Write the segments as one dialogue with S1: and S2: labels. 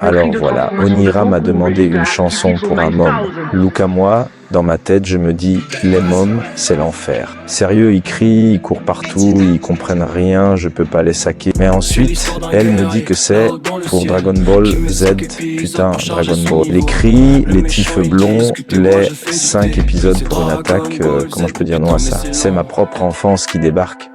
S1: Alors voilà, Onira m'a demandé une chanson pour un môme. Look à moi, dans ma tête, je me dis, les mômes, c'est l'enfer. Sérieux, ils crient, ils courent partout, ils comprennent rien, je peux pas les saquer. Mais ensuite, elle me dit que c'est pour Dragon Ball Z, putain, Dragon Ball. Les cris, les tifs blonds, les 5 épisodes pour une attaque, comment je peux dire non à ça? C'est ma propre enfance qui débarque.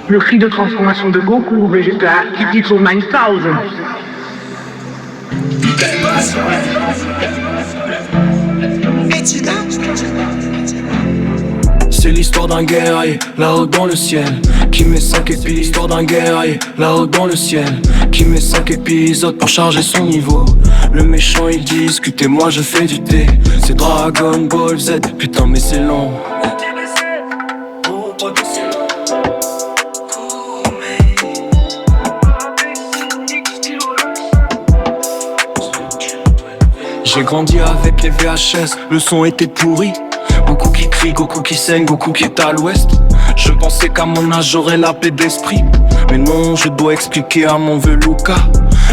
S2: Le cri de transformation de Goku, Vegeta, Critical 9000.
S3: C'est l'histoire d'un guerrier, là-haut dans le ciel, qui met 5 épisodes. L'histoire d'un guerrier, là-haut dans le ciel, qui met 5 épisodes pour charger son niveau. Le méchant il discute et moi je fais du thé. C'est Dragon Ball Z, putain mais c'est long. J'ai grandi avec les VHS, le son était pourri. Goku qui crie, Goku qui saigne, Goku qui est à l'ouest. Je pensais qu'à mon âge j'aurais la paix d'esprit, mais non, je dois expliquer à mon vieux Luca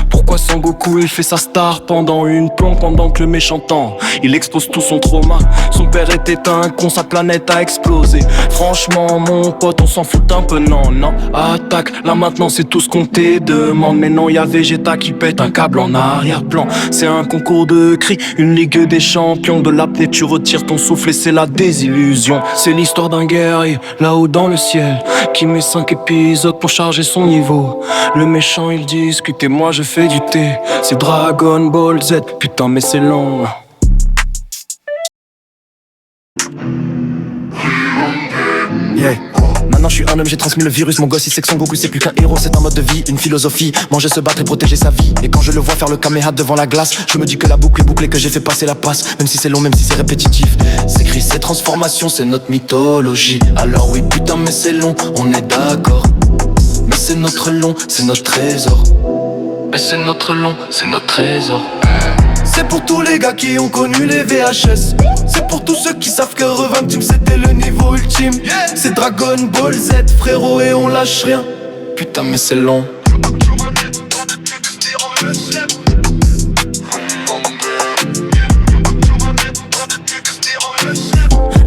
S3: pourquoi Son Goku il fait sa star pendant une plombe, pendant que le méchant tend, il expose tout son trauma. Son père était un con, sa planète a explosé. Franchement mon pote on s'en fout un peu, non, non. Attaque, là maintenant c'est tout ce qu'on te demande. Mais non, y'a Vegeta qui pète un câble en arrière-plan. C'est un concours de cris, une ligue des champions. De l'apnée tu retires ton souffle et c'est la désillusion. C'est l'histoire d'un guerrier, là-haut dans le ciel, qui met 5 épisodes pour charger son niveau. Le méchant il discute et moi je fais du thé. C'est Dragon Ball Z, putain mais c'est long. Yeah. Maintenant je suis un homme, j'ai transmis le virus. Mon gosse il sait que Son Goku c'est plus qu'un héros. C'est un mode de vie, une philosophie. Manger, se battre et protéger sa vie. Et quand je le vois faire le Kameha devant la glace, je me dis que la boucle est bouclée, que j'ai fait passer la passe. Même si c'est long, même si c'est répétitif. C'est écrit, c'est transformation, c'est notre mythologie. Alors oui putain mais c'est long, on est d'accord. Mais c'est notre long, c'est notre trésor. Mais c'est notre long, c'est notre trésor. C'est pour tous les gars qui ont connu les VHS. C'est pour tous ceux qui savent que Revamp Team c'était le niveau ultime. C'est Dragon Ball Z frérot et on lâche rien. Putain mais c'est long.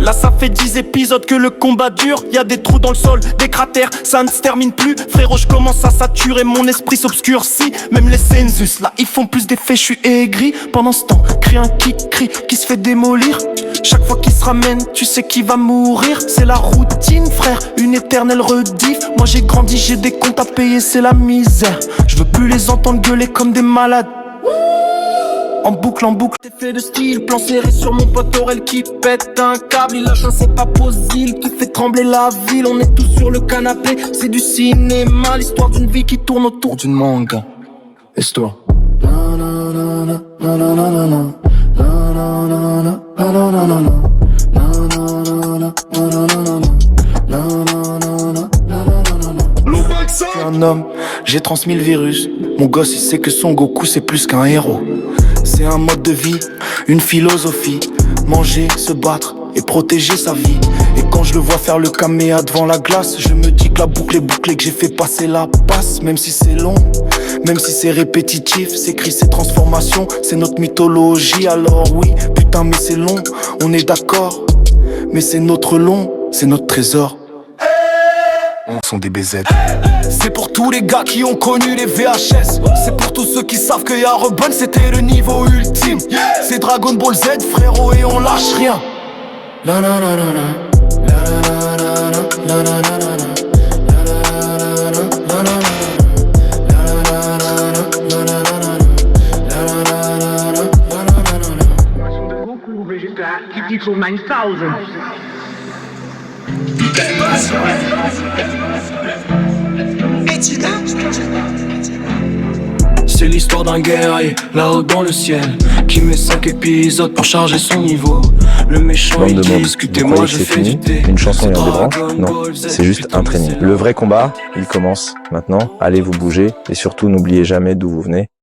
S3: Là ça fait 10 épisodes que le combat dure. Y'a des trous dans le sol, des cratères, ça ne se termine plus. Frérot je commence à saturer, mon esprit s'obscurcit. Même les sensus là ils font plus d'effet, je suis aigri. Pendant ce temps, crie un qui crie, qui se fait démolir. Chaque fois qu'il se ramène, tu sais qu'il va mourir. C'est la routine frère, une éternelle rediff. Moi j'ai grandi, j'ai des comptes à payer, c'est la misère. Je veux plus les entendre gueuler comme des malades. En boucle, effet de style, plan serré sur mon pote Aurel qui pète un câble. Il lâche un son pas possible qui fait trembler la ville. On est tous sur le canapé, c'est du cinéma. L'histoire d'une vie qui tourne autour d'une manga. Histoire. Je suis un homme, j'ai transmis le virus. Mon gosse il sait que Son Goku c'est plus qu'un héros. C'est un mode de vie, une philosophie. Manger, se battre et protéger sa vie. Et quand je le vois faire le Kameha devant la glace, je me dis que la boucle est bouclée, que j'ai fait passer la passe. Même si c'est long, même si c'est répétitif, c'est écrit, c'est transformation, c'est notre mythologie. Alors oui, putain mais c'est long, on est d'accord. Mais c'est notre long, c'est notre trésor. On sont des BZ. C'est pour tous les gars qui ont connu les VHS. C'est pour tous ceux qui savent que Yarobun c'était le niveau ultime. C'est Dragon Ball Z frérot et on lâche rien. La la la la la. La la la la la.
S2: Goku, Vegeta, Critical 9000.
S3: C'est l'histoire d'un guerrier, là-haut dans le ciel, qui met 5 épisodes pour charger son niveau. Le méchant il discute et moi je fais du thé.
S1: Une chanson et un débranche? Non, c'est juste un training. Le vrai combat, il commence maintenant. Allez vous bouger et surtout n'oubliez jamais d'où vous venez.